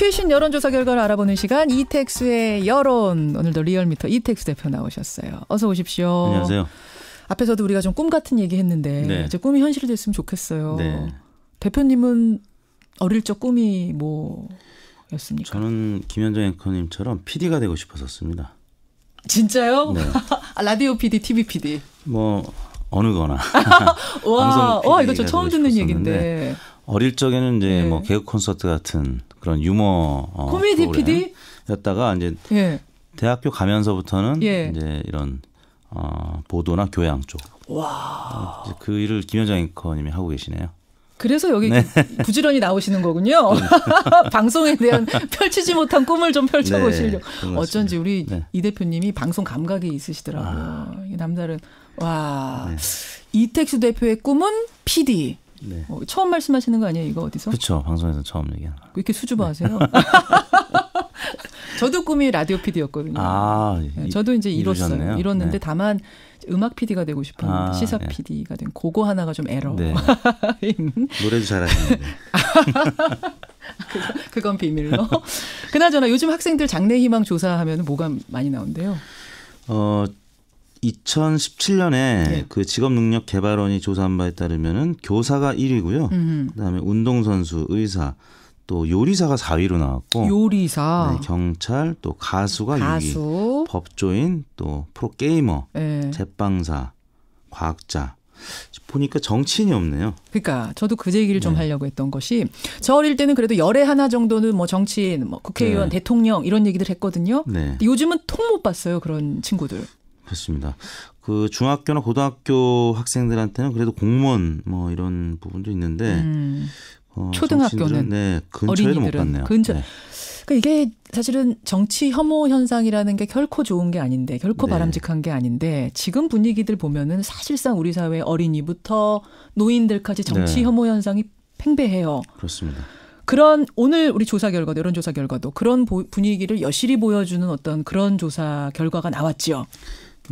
최신 여론조사 결과를 알아보는 시간 이택수의 여론. 오늘도 리얼미터 이택수 대표 나오셨어요. 어서 오십시오. 안녕하세요. 앞에서도 우리가 좀 꿈 같은 얘기 했는데 네. 이제 꿈이 현실이 됐으면 좋겠어요. 네. 대표님은 어릴 적 꿈이 뭐였습니까? 저는 김현정 앵커님처럼 PD가 되고 싶었었습니다. 진짜요? 네. 라디오 PD, TV PD. 뭐 어느 거나. 와, 이거 저 처음 듣는 얘기인데. 어릴 적에는 이제 네. 뭐 개그 콘서트 같은 그런 유머 코미디 PD 였다가 이제 예. 대학교 가면서부터는 예. 이제 이런 보도나 교양 쪽. 와. 이제 그 일을 김현정 앵커님이 하고 계시네요. 그래서 여기 부지런히 나오시는 거군요. 방송에 대한 펼치지 못한 꿈을 좀 펼쳐보시려고. 네, 어쩐지 우리 네. 이 대표님이 방송 감각이 있으시더라고요. 이 남다른. 와. 네. 이택수 대표의 꿈은 PD. 네. 처음 말씀하시는 거 아니에요? 이거 어디서? 그렇죠. 방송에서 처음 얘기하는 거. 이렇게 수줍어하세요? 저도 꿈이 라디오 PD였거든요. 저도 이제 이뤘어요. 이뤘는데 네. 다만 음악 PD가 되고 싶었는데 시사 네. PD가 된 그거 하나가 좀 에러. 네. 노래도 잘하시는데. 그건 비밀로. 그나저나 요즘 학생들 장래희망 조사하면 뭐가 많이 나온대요? 2017년에 네. 그 직업능력개발원이 조사한 바에 따르면은 교사가 1위고요. 그다음에 운동선수, 의사, 또 요리사가 4위로 나왔고, 요리사, 네, 경찰, 또 가수가 6위, 법조인, 또 프로게이머, 네. 제빵사, 과학자. 보니까 정치인이 없네요. 그러니까 저도 그 얘기를 좀 네. 하려고 했던 것이 저 어릴 때는 그래도 열에 하나 정도는 뭐 정치인, 뭐 국회의원, 네. 대통령 이런 얘기들 했거든요. 네. 근데 요즘은 통 못 봤어요. 그런 친구들. 그렇습니다. 그 중학교나 고등학교 학생들한테는 그래도 공무원 뭐 이런 부분도 있는데 초등학교는 네, 근처에도 못 갔네요. 근처. 네. 그러니까 이게 사실은 정치 혐오 현상이라는 게 결코 좋은 게 아닌데 결코 네. 바람직한 게 아닌데 지금 분위기들 보면은 사실상 우리 사회 어린이부터 노인들까지 정치 네. 혐오 현상이 팽배해요. 그렇습니다. 그런 오늘 우리 조사 결과도 여론조사 결과도 그런 분위기를 여실히 보여주는 어떤 그런 조사 결과가 나왔죠.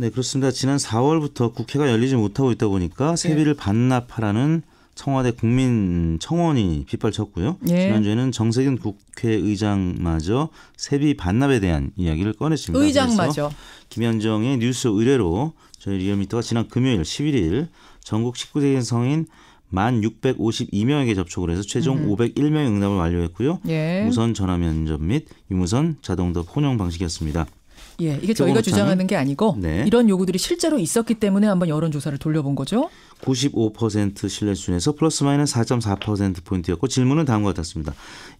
네, 그렇습니다. 지난 4월부터 국회가 열리지 못하고 있다 보니까 세비를 반납하라는 청와대 국민청원이 빗발쳤고요. 예. 지난주에는 정세균 국회의장마저 세비 반납에 대한 이야기를 꺼냈습니다. 의장마저. 김현정의 뉴스 의뢰로 저희 리얼미터가 지난 금요일 11일 전국 19세 성인 1,652명에게 접촉을 해서 최종 501명의 응답을 완료했고요. 예. 무선 전화 면접 및 유무선 자동답 혼용 방식이었습니다. 예, 이게 저희가 주장하는 게 아니고 네. 이런 요구들이 실제로 있었기 때문에 한번 여론조사를 돌려본 거죠. 95% 신뢰 수준에서 플러스 마이너스 4.4%포인트였고 질문은 다음과 같았습니다.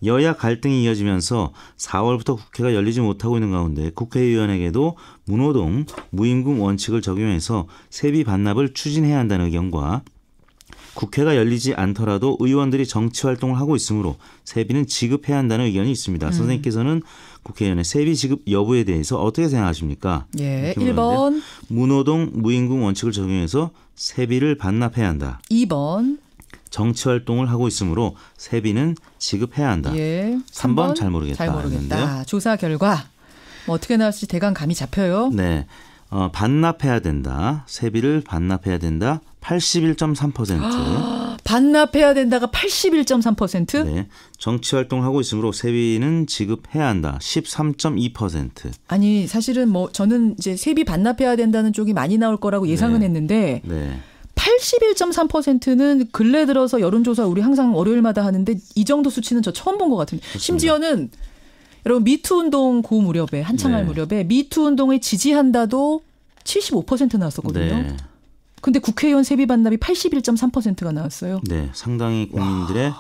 여야 갈등이 이어지면서 4월부터 국회가 열리지 못하고 있는 가운데 국회의원에게도 무노동, 무임금 원칙을 적용해서 세비 반납을 추진해야 한다는 의견과 국회가 열리지 않더라도 의원들이 정치활동을 하고 있으므로 세비는 지급해야 한다는 의견이 있습니다. 선생님께서는 국회의원의 세비 지급 여부에 대해서 어떻게 생각하십니까? 예, 1번. 무노동, 무임금 원칙을 적용해서 세비를 반납해야 한다. 2번. 정치활동을 하고 있으므로 세비는 지급해야 한다. 예. 3번 잘 모르겠다. 잘 모르겠다. 했는데요. 조사 결과 뭐 어떻게 나왔을지 대강 감이 잡혀요. 네. 반납해야 된다. 세비를 반납해야 된다. 81.3%. 반납해야 된다가 81.3%? 네. 정치활동을 하고 있으므로 세비는 지급해야 한다. 13.2%. 아니 사실은 뭐 저는 이제 세비 반납해야 된다는 쪽이 많이 나올 거라고 예상은 네. 했는데 네. 81.3%는 근래 들어서 여론조사 우리 항상 월요일마다 하는데 이 정도 수치는 저 처음 본 것 같은데 심지어는 여러분 미투 운동 그 무렵에 한창 할 네. 무렵에 미투 운동을 지지한다도 75% 나왔었거든요. 네. 근데 국회의원 세비 반납이 81.3%가 나왔어요. 네. 상당히 국민들의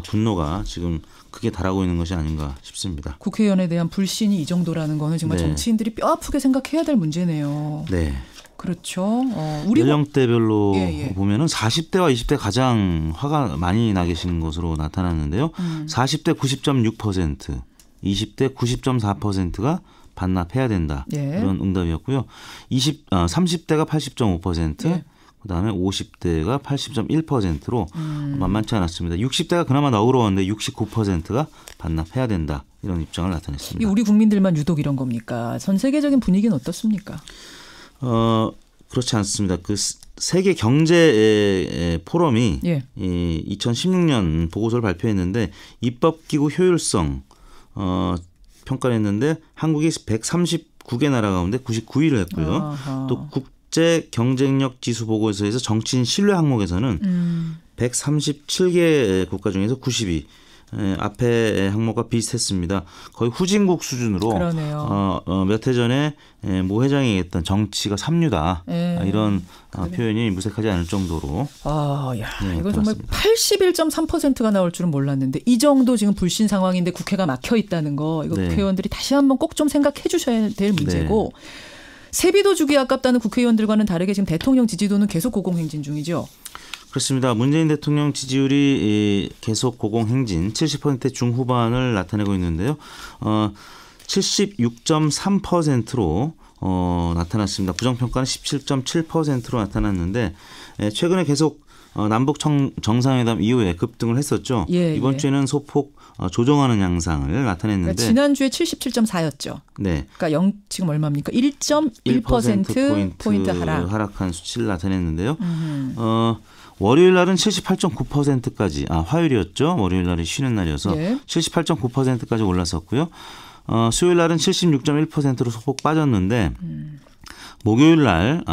분노가 지금 크게 달하고 있는 것이 아닌가 싶습니다. 국회의원에 대한 불신이 이 정도라는 거는 정말 네. 정치인들이 뼈 아프게 생각해야 될 문제네요. 네. 그렇죠. 우리 연령대별로 예. 보면은 40대와 20대 가장 화가 많이 나 계시는 것으로 나타났는데요. 40대 90.6%, 20대 90.4%가 반납해야 된다. 예. 이런 응답이었고요. 30대가 80.5%, 예. 그다음에 50대가 80.1%로 만만치 않았습니다. 60대가 그나마 너그러웠는데 69%가 반납해야 된다. 이런 입장을 나타냈습니다. 이 우리 국민들만 유독 이런 겁니까? 전 세계적인 분위기는 어떻습니까? 그렇지 않습니다. 그 세계 경제 포럼이 예. 2016년 보고서를 발표했는데 입법기구 효율성, 평가를 했는데 한국이 139개 나라 가운데 99위를 했고요. 아하. 또 국제 경쟁력 지수 보고서에서 정치인 신뢰 항목에서는 137개 국가 중에서 90위. 앞에 항목과 비슷했습니다. 거의 후진국 수준으로 몇 해 전에 모 회장이 얘기했던 정치가 삼류다. 이런 표현이 무색하지 않을 정도로. 이건 정말 81.3%가 나올 줄은 몰랐는데 이 정도 지금 불신 상황인데 국회가 막혀 있다는 거 이거 국회의원들이 다시 한번 꼭 좀 생각해 주셔야 될 문제고 세비도 주기 아깝다는 국회의원들과는 다르게 지금 대통령 지지도는 계속 고공행진 중이죠. 그렇습니다. 문재인 대통령 지지율이 계속 고공행진 70% 중후반을 나타내고 있는데요. 76.3%로 나타났습니다. 부정평가는 17.7%로 나타났는데 최근에 계속 남북 정상회담 이후에 급등을 했었죠. 이번 주에는 소폭 조정하는 양상을 나타냈는데 그러니까 지난주에 77.4였죠. 네. 그러니까 지금 얼마입니까? 1.1% 하락한 수치를 나타냈는데요. 월요일 날은 78.9%까지 화요일이었죠. 월요일 날이 쉬는 날이어서 78.9%까지 올랐었고요. 수요일 날은 76.1%로 소폭 빠졌는데 목요일 날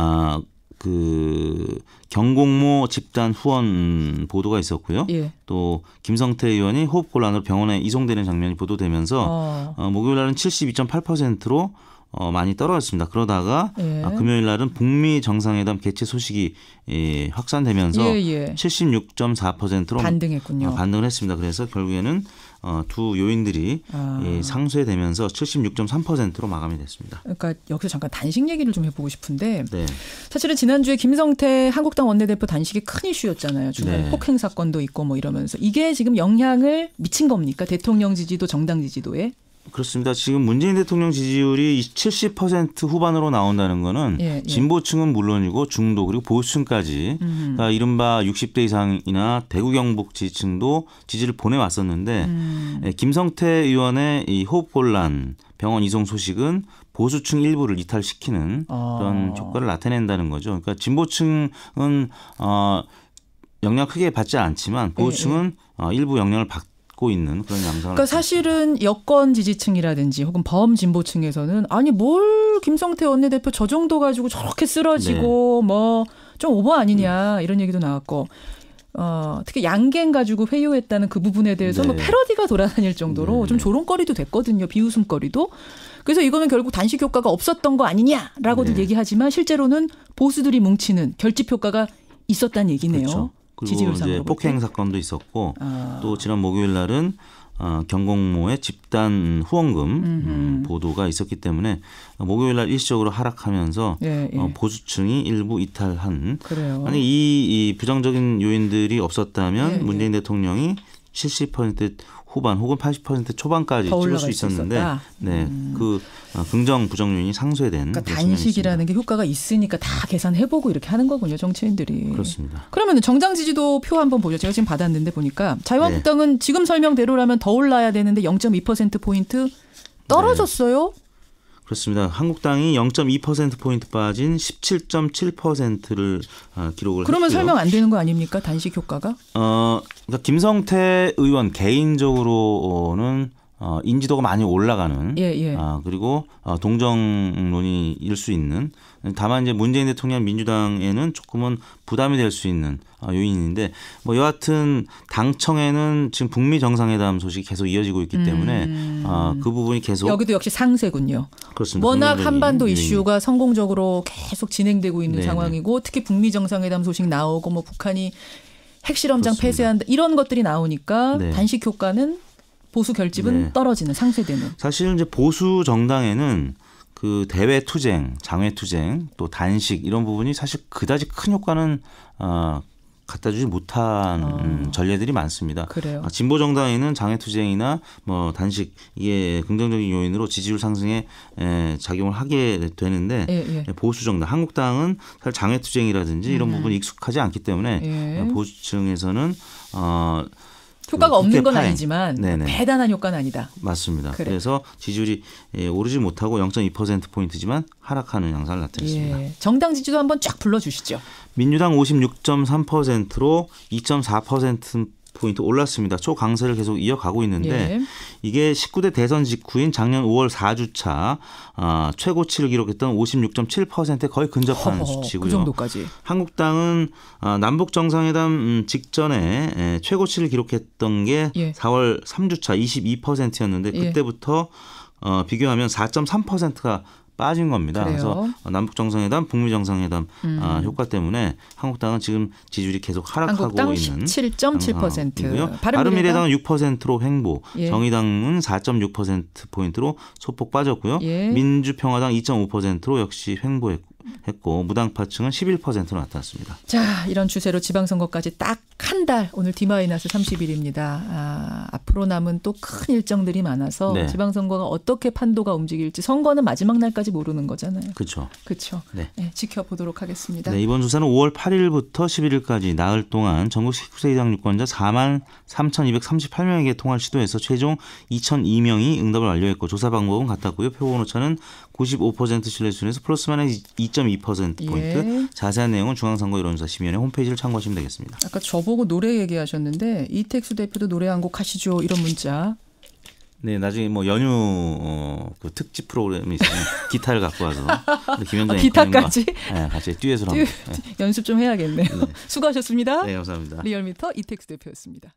그 경공모 집단 후원 보도가 있었고요. 또 김성태 의원이 호흡곤란으로 병원에 이송되는 장면이 보도되면서 목요일 날은 72.8%로 많이 떨어졌습니다. 그러다가 금요일 날은 북미 정상회담 개최 소식이 확산되면서 76.4%로 반등했군요. 반등을 했습니다. 그래서 결국에는 두 요인들이 상쇄되면서 76.3%로 마감이 됐습니다. 그러니까 여기서 잠깐 단식 얘기를 좀 해보고 싶은데 사실은 지난주에 김성태 한국당 원내대표 단식이 큰 이슈였잖아요. 중간에 폭행 사건도 있고 뭐 이러면서 이게 지금 영향을 미친 겁니까? 대통령 지지도 정당 지지도에? 그렇습니다. 지금 문재인 대통령 지지율이 70% 후반으로 나온다는 거는 진보층은 물론이고 중도 그리고 보수층까지 그러니까 이른바 60대 이상이나 대구 경북 지지층도 지지를 보내왔었는데 김성태 의원의 이 호흡곤란 병원 이송 소식은 보수층 일부를 이탈시키는 그런 효과를 나타낸다는 거죠. 그러니까 진보층은 영향 크게 받지 않지만 보수층은 일부 영향을 받고 있는 그런 양상을. 그러니까 사실은 여권 지지층이라든지 혹은 범진보층에서는 아니 뭘 김성태 원내대표 저 정도 가지고 저렇게 쓰러지고 뭐 좀 오버 아니냐 이런 얘기도 나왔고 특히 양갱 가지고 회유했다는 그 부분에 대해서 뭐 패러디가 돌아다닐 정도로 좀 조롱거리도 됐거든요. 비웃음거리도. 그래서 이거는 결국 단식 효과가 없었던 거 아니냐라고들 얘기하지만 실제로는 보수들이 뭉치는 결집 효과가 있었다는 얘기네요. 그렇죠. 그리고 이제 폭행 사건도 있었고 또 지난 목요일 날은 경공모의 집단 후원금 보도가 있었기 때문에 목요일 날 일시적으로 하락하면서 보수층이 일부 이탈한. 만약 이 부정적인 요인들이 없었다면 문재인 대통령이 70% 후반 혹은 80% 초반까지 찍을 수 있었는데 그 긍정 부정 요인이 상쇄된. 그러니까 단식이라는 게 효과가 있으니까 다 계산해보고 이렇게 하는 거군요. 정치인들이. 그렇습니다. 그러면 정당 지지도 표 한번 보죠. 제가 지금 받았는데 보니까 자유한국당은 지금 설명대로라면 더 올라야 되는데 0.2%포인트 떨어졌어요. 그렇습니다. 한국당이 0.2%포인트 빠진 17.7%를 기록을 그러면 했고요. 설명 안 되는 거 아닙니까? 단식 효과가? 그러니까 김성태 의원 개인적으로는 인지도가 많이 올라가는 그리고 동정론이 일 수 있는 다만 이제 문재인 대통령 민주당에는 조금은 부담이 될 수 있는 요인인데 뭐 여하튼 당청에는 지금 북미 정상회담 소식이 계속 이어지고 있기 때문에 그 부분이 계속 여기도 역시 상세군요. 그렇습니다. 워낙 한반도 이슈가 성공적으로 계속 진행되고 있는 상황이고 특히 북미 정상회담 소식 나오고 뭐 북한이 핵실험장 폐쇄한다 이런 것들이 나오니까 단식 효과는 보수 결집은 떨어지는 상쇄되는. 사실 이제 보수 정당에는 그 대외 투쟁, 장외 투쟁, 또 단식 이런 부분이 사실 그다지 큰 효과는 갖다 주지 못한 전례들이 많습니다. 그래요. 진보 정당에는 장외 투쟁이나 뭐 단식 이게 긍정적인 요인으로 지지율 상승에 작용을 하게 되는데 보수 정당, 한국당은 사실 장외 투쟁이라든지 이런 부분이 익숙하지 않기 때문에 보수층에서는 효과가 없는 건 아니지만 대단한 효과는 아니다. 맞습니다. 그래서 지지율이 오르지 못하고 0.2%포인트지만 하락하는 양상을 나타냈습니다. 정당 지지도 한번 쫙 불러주시죠. 민주당 56.3%로 2.4% 포인트 올랐습니다. 초강세를 계속 이어가고 있는데 예. 이게 19대 대선 직후인 작년 5월 4주차 최고치를 기록했던 56.7%에 거의 근접한 수치고요. 그 정도까지. 한국당은 남북 정상회담 직전에 최고치를 기록했던 게 예. 4월 3주차 22%였는데 그때부터 비교하면 4.3%가 빠진 겁니다. 그래요? 그래서 남북 정상회담, 북미 정상회담 효과 때문에 한국당은 지금 지지율이 계속 하락하고 한국당 있는 17.7%. 바른미래당은 6%로 횡보, 예. 정의당은 4.6% 포인트로 소폭 빠졌고요. 예. 민주평화당 2.5%로 역시 횡보했고 무당파층은 11%로 나타났습니다. 자, 이런 추세로 지방선거까지 딱 한 달, 오늘 D-30일입니다. 앞으로 남은 또 큰 일정들이 많아서 네. 지방선거가 어떻게 판도가 움직일지 선거는 마지막 날까지 모르는 거잖아요. 그렇죠. 그렇죠. 네. 네, 지켜보도록 하겠습니다. 네, 이번 조사는 5월 8일부터 11일까지 나흘 동안 전국 19세 이상 유권자 43,238명에게 통화를 시도해서 최종 2,002명이 응답을 완료했고 조사 방법은 같았고요. 표본 오차는 95% 신뢰 수준에서 플러스 마이너스 2.2%포인트. 예. 자세한 내용은 중앙선거 여론조사심의위원회 홈페이지를 참고하시면 되겠습니다. 아까 저보고 노래 얘기하셨는데 이택수 대표도 노래 한 곡 하시죠. 이런 문자. 네, 나중에 뭐 연휴 그 특집 프로그램이 있으면 기타를 갖고 와서 김현정 기타까지 네, 같이 듀엣을 합니다. 연습 좀 해야겠네요. 네. 수고하셨습니다. 네, 감사합니다. 리얼미터 이택수 대표였습니다.